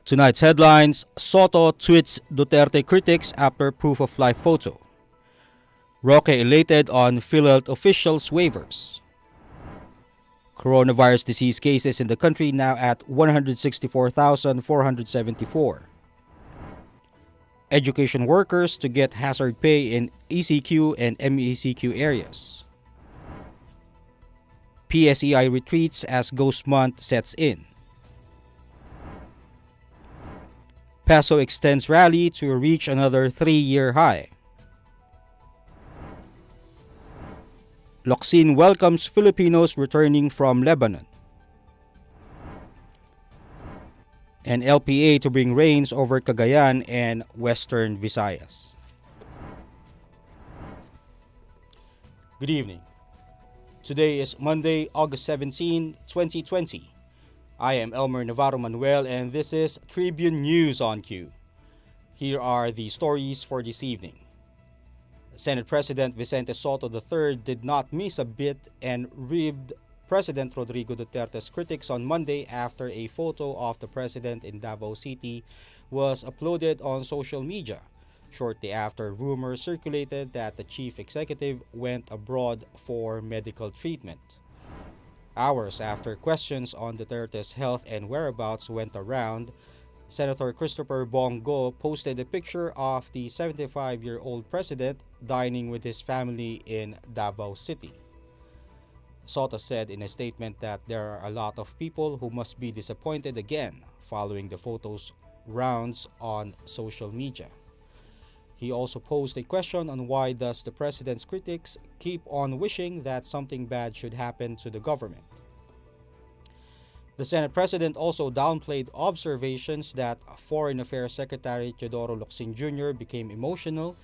Tonight's headlines: Sotto tweets Duterte critics after proof of life photo. Roque elated on PhilHealth officials' waivers. Coronavirus disease cases in the country now at 164,474. Education workers to get hazard pay in ECQ and MECQ areas. PSEi retreats as ghost month sets in. Peso extends rally to reach another 3-year high. Locsin welcomes Filipinos returning from Lebanon. And LPA to bring rains over Cagayan and Western Visayas. Good evening. Today is Monday, August 17, 2020. I am Elmer Navarro Manuel and this is Tribune News on Q. Here are the stories for this evening. Senate President Vicente Sotto III did not miss a bit and ribbed President Rodrigo Duterte's critics on Monday after a photo of the president in Davao City was uploaded on social media, shortly after rumors circulated that the chief executive went abroad for medical treatment. Hours after questions on Duterte's health and whereabouts went around, Senator Christopher Bongo posted a picture of the 75-year-old president dining with his family in Davao City. Sotto said in a statement that there are a lot of people who must be disappointed again following the photo's rounds on social media. He also posed a question on why does the president's critics keep on wishing that something bad should happen to the government. The Senate President also downplayed observations that Foreign Affairs Secretary Teodoro Locsin Jr. became emotional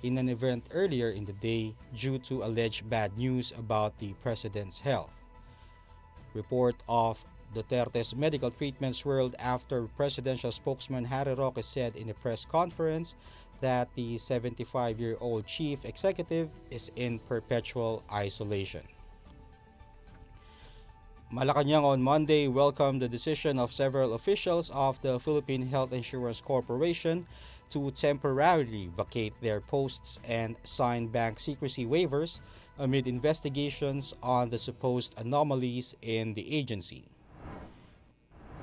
in an event earlier in the day due to alleged bad news about the president's health. Report of Duterte's medical treatment swirled after presidential spokesman Roque said in a press conference that the 75-year-old chief executive is in perpetual isolation. Malacanang on Monday welcomed the decision of several officials of the Philippine Health Insurance Corporation to temporarily vacate their posts and sign bank secrecy waivers amid investigations on the supposed anomalies in the agency.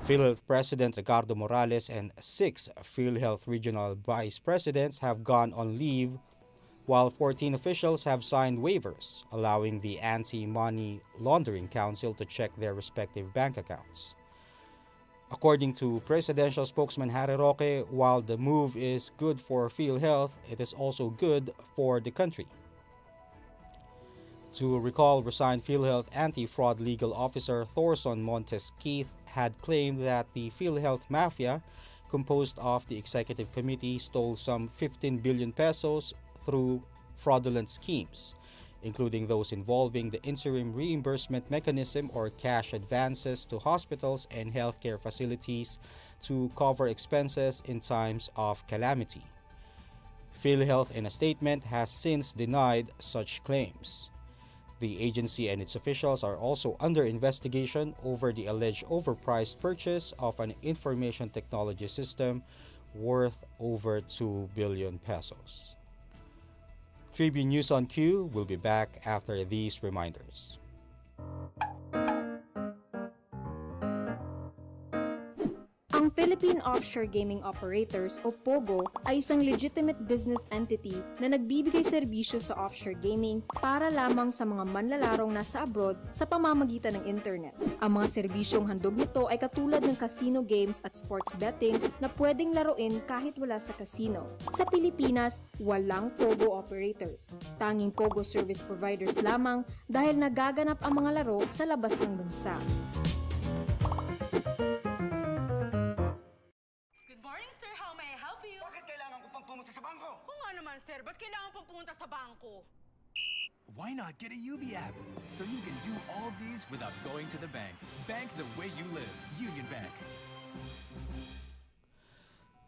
PhilHealth President Ricardo Morales and 6 PhilHealth regional vice presidents have gone on leave, while 14 officials have signed waivers, allowing the Anti-Money Laundering Council to check their respective bank accounts. According to presidential spokesman Roque, while the move is good for PhilHealth, it is also good for the country. To recall, resigned PhilHealth anti-fraud legal officer Thorson Montes Keith had claimed that the PhilHealth mafia, composed of the executive committee, stole some 15 billion pesos through fraudulent schemes, including those involving the interim reimbursement mechanism or cash advances to hospitals and healthcare facilities to cover expenses in times of calamity. PhilHealth, in a statement, has since denied such claims. The agency and its officials are also under investigation over the alleged overpriced purchase of an information technology system worth over 2 billion pesos. Tribune News on Q will be back after these reminders. Ang Philippine Offshore Gaming Operators o POGO ay isang legitimate business entity na nagbibigay serbisyo sa offshore gaming para lamang sa mga manlalarong nasa abroad sa pamamagitan ng internet. Ang mga serbisyong handog nito ay katulad ng casino games at sports betting na pwedeng laruin kahit wala sa casino. Sa Pilipinas, walang POGO operators. Tanging POGO service providers lamang dahil nagaganap ang mga laro sa labas ng bansa. Pumunta sa bangko? Oo nga naman, sir. Ba't kailangan pang pumunta sa bangko? Why not get a UB app so you can do all these without going to the bank? Bank the way you live. Union Bank.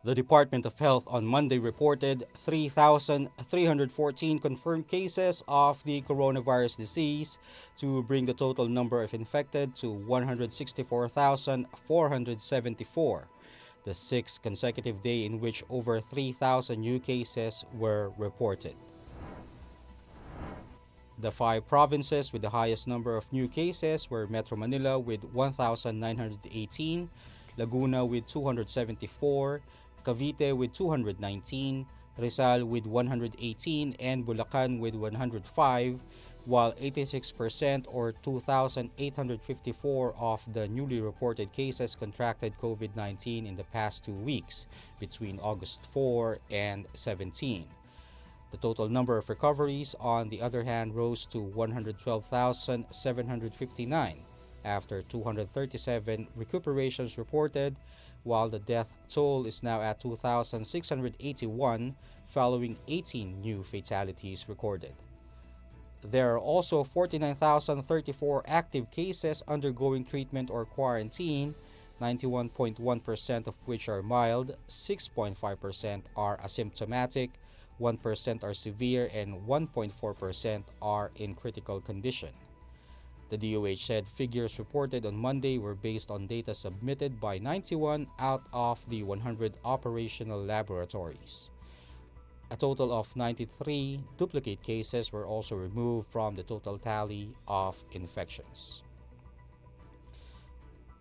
The Department of Health on Monday reported 3,314 confirmed cases of the coronavirus disease to bring the total number of infected to 164,474. the sixth consecutive day in which over 3,000 new cases were reported. The 5 provinces with the highest number of new cases were Metro Manila with 1,918, Laguna with 274, Cavite with 219, Rizal with 118, and Bulacan with 105, while 86% or 2,854 of the newly reported cases contracted COVID-19 in the past 2 weeks, between August 4 and 17. The total number of recoveries, on the other hand, rose to 112,759 after 237 recuperations reported, while the death toll is now at 2,681 following 18 new fatalities recorded. There are also 49,034 active cases undergoing treatment or quarantine, 91.1% of which are mild, 6.5% are asymptomatic, 1% are severe, and 1.4% are in critical condition. The DOH said figures reported on Monday were based on data submitted by 91 out of the 100 operational laboratories. A total of 93 duplicate cases were also removed from the total tally of infections.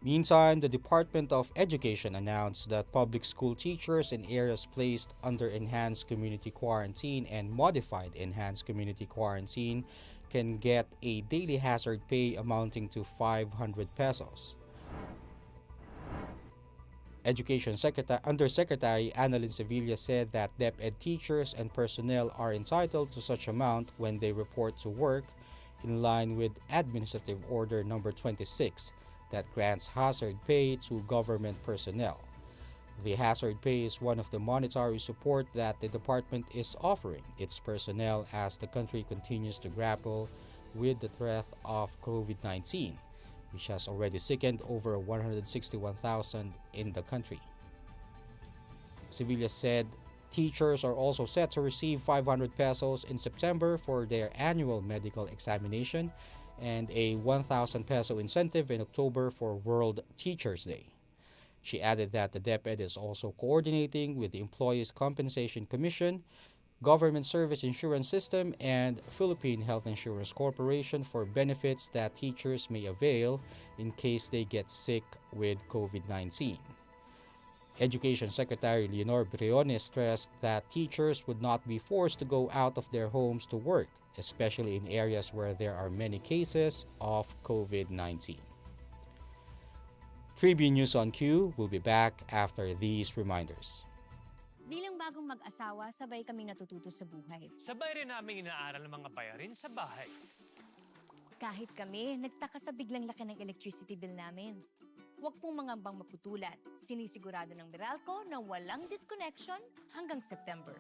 Meantime, the Department of Education announced that public school teachers in areas placed under enhanced community quarantine and modified enhanced community quarantine can get a daily hazard pay amounting to 500 pesos. Education Undersecretary Annalyn Sevilla said that DepEd teachers and personnel are entitled to such amount when they report to work, in line with Administrative Order Number 26 that grants hazard pay to government personnel. The hazard pay is one of the monetary support that the department is offering its personnel as the country continues to grapple with the threat of COVID-19, which has already sickened over 161,000 in the country. Sevilla said teachers are also set to receive 500 pesos in September for their annual medical examination and a 1,000 peso incentive in October for World Teachers Day. She added that the DepEd is also coordinating with the Employees Compensation Commission, Government Service Insurance System, and Philippine Health Insurance Corporation for benefits that teachers may avail in case they get sick with COVID-19. Education Secretary Leonor Briones stressed that teachers would not be forced to go out of their homes to work, especially in areas where there are many cases of COVID-19. Tribune News on Q will be back after these reminders. Bilang bagong mag-asawa, sabay kami natututo sa buhay. Sabay rin namin inaaral ng mga bayarin sa bahay. Kahit kami, nagtaka sa biglang laki ng electricity bill namin. Huwag pong mangambang maputulan. Sinisigurado ng Meralco na walang disconnection hanggang September.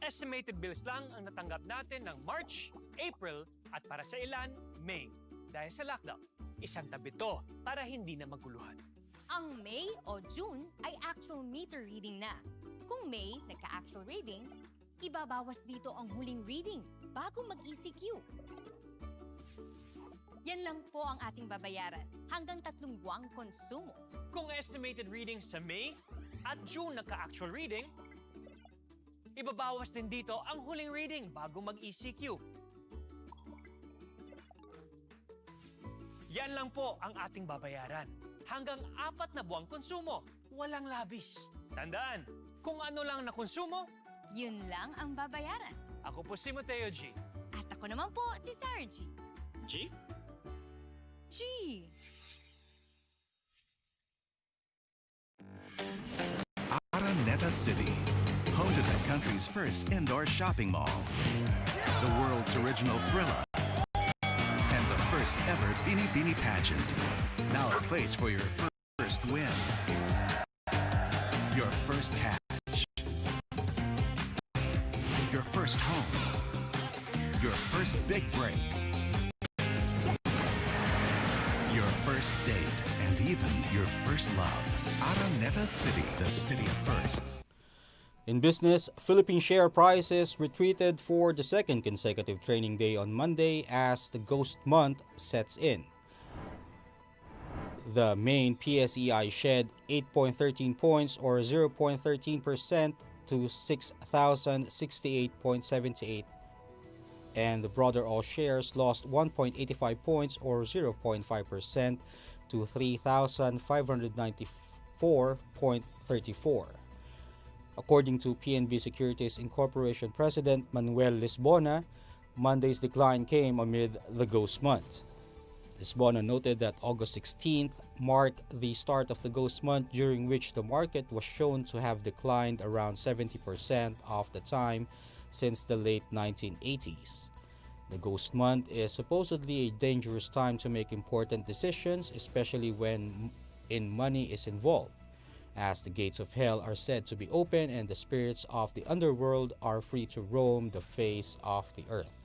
Estimated bills lang ang natanggap natin ng March, April at para sa ilan, May. Dahil sa lockdown, isang tabi to para hindi na maguluhan. Ang May o June ay actual meter reading na. Kung May, nagka-actual reading, ibabawas dito ang huling reading bago mag-ECQ. Yan lang po ang ating babayaran hanggang 3 buwang konsumo. Kung estimated reading sa May at June nagka-actual reading, ibabawas din dito ang huling reading bago mag-ECQ. Yan lang po ang ating babayaran. Hanggang 4 na buwang konsumo, walang labis. Tandaan, kung ano lang na konsumo, Yun lang ang babayaran. ako po si Mateo G. At ako naman po si Sarah G. G? G! Araneta City, home to the country's first indoor shopping mall, the world's original Thrilla, and the first ever Bini Bini pageant. Now a place for your first win, your first catch, your first home, your first big break, your first date, and even your first love. Araneta City, the city of firsts. In business, Philippine share prices retreated for the second consecutive trading day on Monday as the ghost month sets in. The main PSEi shed 8.13 points or 0.13% to 6,068.78, and the broader all shares lost 1.85 points or 0.5% to 3,594.34. According to PNB Securities Incorporation President Manuel Lisbona, Monday's decline came amid the ghost month. Lisbona noted that August 16th marked the start of the ghost month, during which the market was shown to have declined around 70% of the time since the late 1980s. The ghost month is supposedly a dangerous time to make important decisions, especially when money is involved, as the gates of hell are said to be open and the spirits of the underworld are free to roam the face of the earth.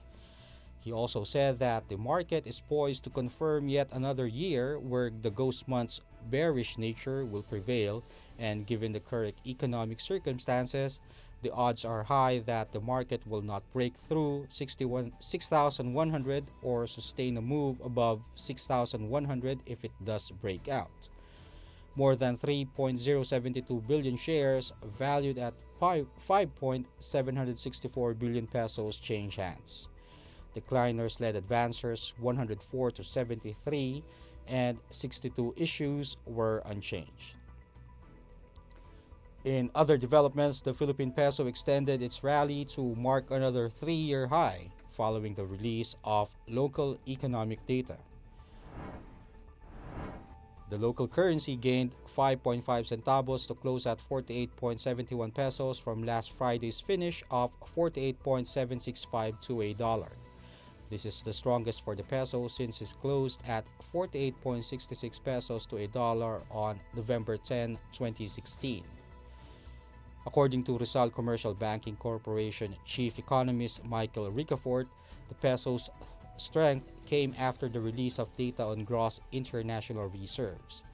He also said that the market is poised to confirm yet another year where the ghost month's bearish nature will prevail, and given the current economic circumstances, the odds are high that the market will not break through 6,100 or sustain a move above 6,100 if it does break out. More than 3.072 billion shares, valued at 5.764 billion pesos, change hands. Decliners led advancers 104 to 73, and 62 issues were unchanged. In other developments, the Philippine peso extended its rally to mark another 3-year high following the release of local economic data. The local currency gained 5.5 centavos to close at 48.71 pesos from last Friday's finish of 48.765 to a dollar. This is the strongest for the peso since it closed at 48.66 pesos to a dollar on November 10, 2016. According to Rizal Commercial Banking Corporation Chief Economist Michael Ricafort, the peso's strength came after the release of data on gross international reserves.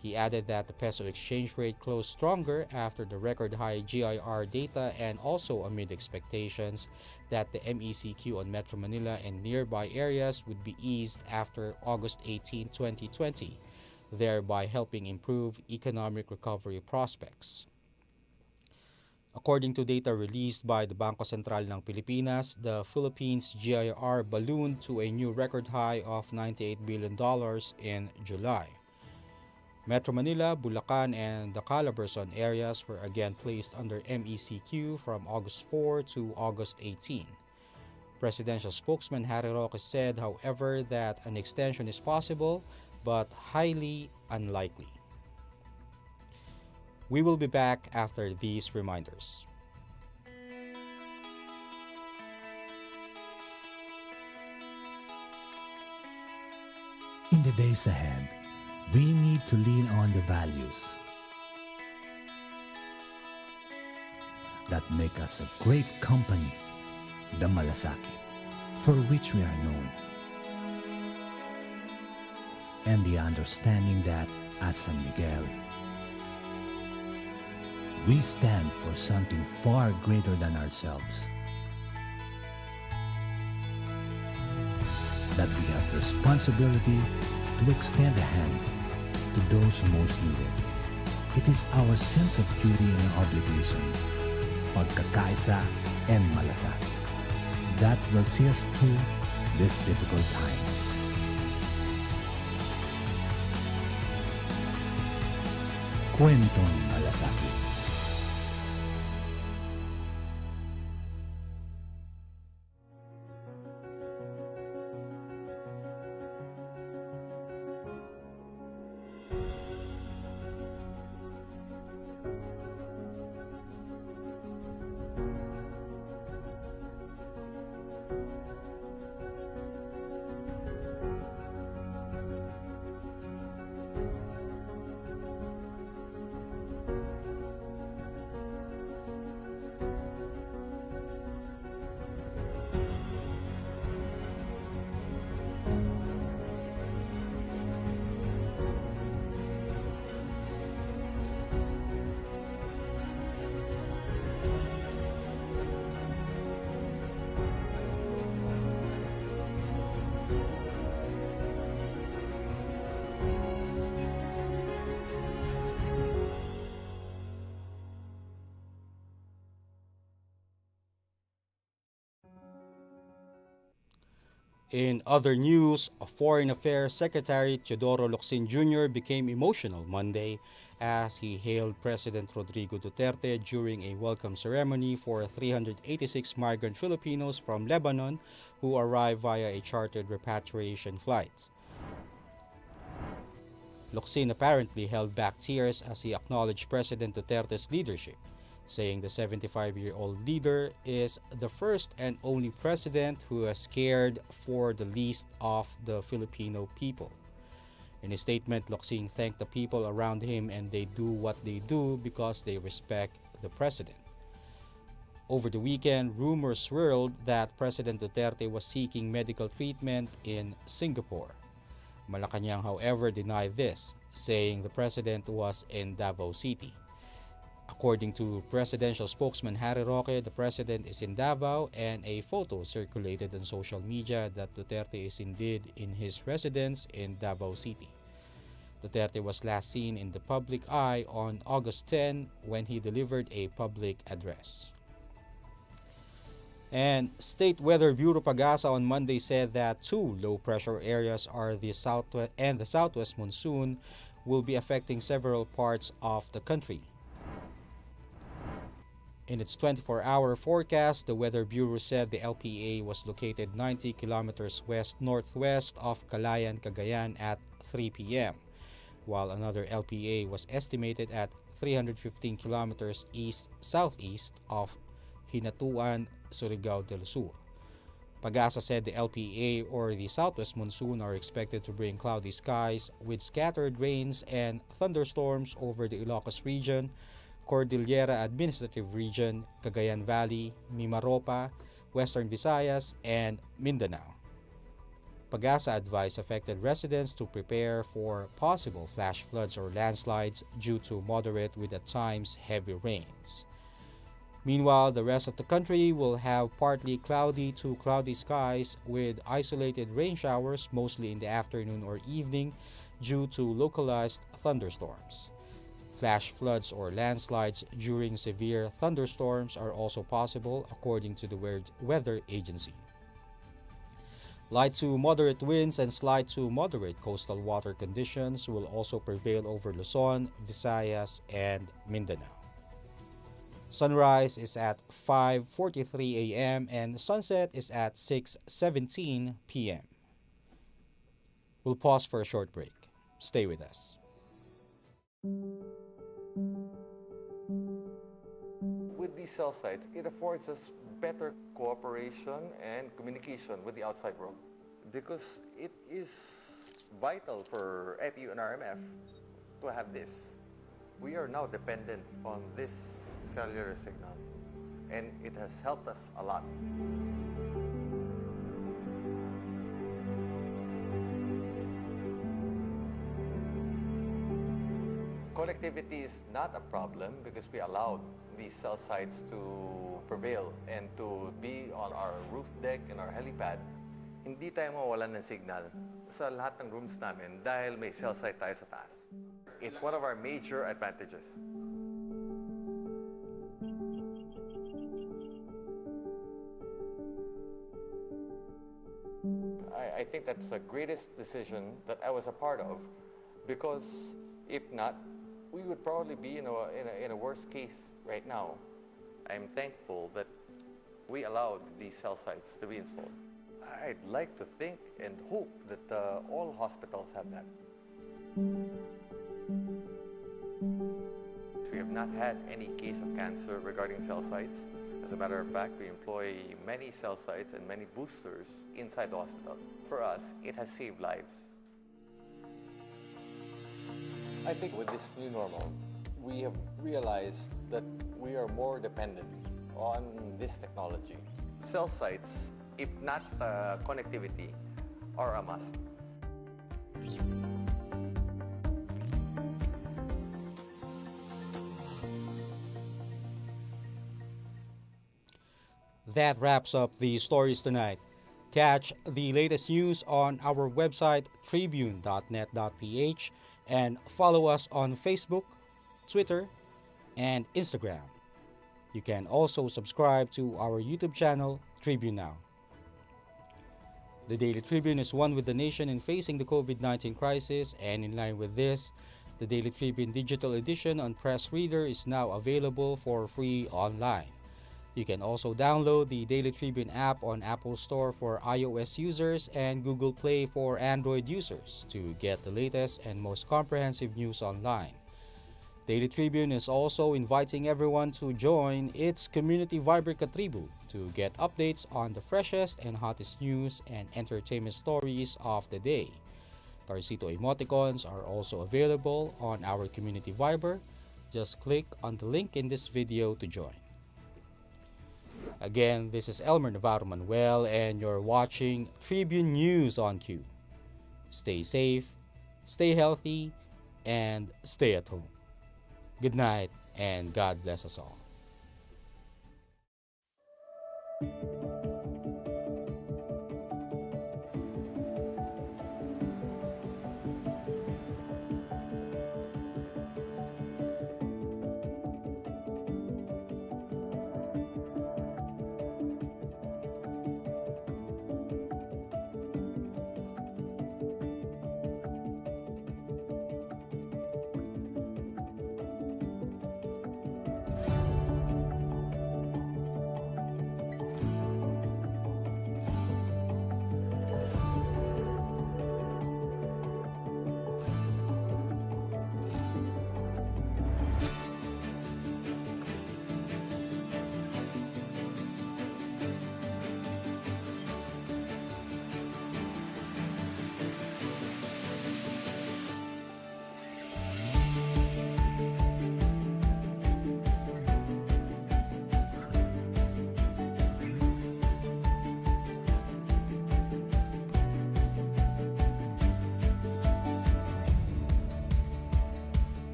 He added that the peso exchange rate closed stronger after the record high GIR data and also amid expectations that the MECQ on Metro Manila and nearby areas would be eased after August 18, 2020, thereby helping improve economic recovery prospects. According to data released by the Bangko Sentral ng Pilipinas, the Philippines' GIR ballooned to a new record high of $98 billion in July. Metro Manila, Bulacan, and the Calabarzon areas were again placed under MECQ from August 4 to August 18. Presidential spokesman Harry Roque said, however, that an extension is possible but highly unlikely. We will be back after these reminders. In the days ahead, we need to lean on the values that make us a great company, the Malasakit, for which we are known, and the understanding that as San Miguel, we stand for something far greater than ourselves, that we have responsibility to extend a hand to those who most need it. It is our sense of duty and obligation, pagkakaisa and malasakit, that will see us through these difficult times. Kwentong Malasakit. In other news, Foreign Affairs Secretary Teodoro Locsin Jr. became emotional Monday as he hailed President Rodrigo Duterte during a welcome ceremony for 386 migrant Filipinos from Lebanon who arrived via a chartered repatriation flight. Locsin apparently held back tears as he acknowledged President Duterte's leadership, saying the 75-year-old leader is the first and only president who has cared for the least of the Filipino people. In a statement, Locsin thanked the people around him and they do what they do because they respect the president. Over the weekend, rumors swirled that President Duterte was seeking medical treatment in Singapore. Malacanang, however, denied this, saying the president was in Davao City. According to presidential spokesman Harry Roque, the president is in Davao and a photo circulated on social media that Duterte is indeed in his residence in Davao City. Duterte was last seen in the public eye on August 10 when he delivered a public address. And State Weather Bureau Pagasa on Monday said that two low-pressure areas are the southwest and the southwest monsoon will be affecting several parts of the country. In its 24-hour forecast, the Weather Bureau said the LPA was located 90 kilometers west-northwest of Cagayan at 3 p.m., while another LPA was estimated at 315 kilometers east-southeast of Hinatuan, Surigao del Sur. Pagasa said the LPA or the southwest monsoon are expected to bring cloudy skies with scattered rains and thunderstorms over the Ilocos region, Cordillera Administrative Region, Cagayan Valley, Mimaropa, Western Visayas, and Mindanao. Pagasa advised affected residents to prepare for possible flash floods or landslides due to moderate with at times heavy rains. Meanwhile, the rest of the country will have partly cloudy to cloudy skies with isolated rain showers mostly in the afternoon or evening due to localized thunderstorms. Flash floods or landslides during severe thunderstorms are also possible according to the weather agency. Light to moderate winds and slight to moderate coastal water conditions will also prevail over Luzon, Visayas, and Mindanao. Sunrise is at 5:43 a.m. and sunset is at 6:17 p.m. We'll pause for a short break. Stay with us. With these cell sites, it affords us better cooperation and communication with the outside world because it is vital for FU and RMF to have this. We are now dependent on this cellular signal and it has helped us a lot. Connectivity is not a problem because we allowed these cell sites to prevail and to be on our roof deck and our helipad. Hindi tayo mawalan ng signal sa lahat ng rooms namin dahil may cell site tayo sa taas. It's one of our major advantages. I think that's the greatest decision that I was a part of because if not, we would probably be in a worse case right now. I'm thankful that we allowed these cell sites to be installed. I'd like to think and hope that all hospitals have that. We have not had any case of cancer regarding cell sites. As a matter of fact, we employ many cell sites and many boosters inside the hospital. For us, it has saved lives. I think with this new normal, we have realized that we are more dependent on this technology. Cell sites, if not connectivity, are a must. That wraps up the stories tonight. Catch the latest news on our website tribune.net.ph and follow us on Facebook, Twitter, and Instagram. You can also subscribe to our YouTube channel, Tribune Now. The Daily Tribune is one with the nation in facing the COVID-19 crisis, and in line with this, the Daily Tribune Digital Edition on Press Reader is now available for free online. You can also download the Daily Tribune app on Apple Store for iOS users and Google Play for Android users to get the latest and most comprehensive news online. Daily Tribune is also inviting everyone to join its Community Viber Katribu to get updates on the freshest and hottest news and entertainment stories of the day. Tarsito emoticons are also available on our Community Viber. Just click on the link in this video to join. Again, this is Elmer Navarro Manuel and you're watching Tribune News on Q. Stay safe, stay healthy, and stay at home. Good night, and God bless us all.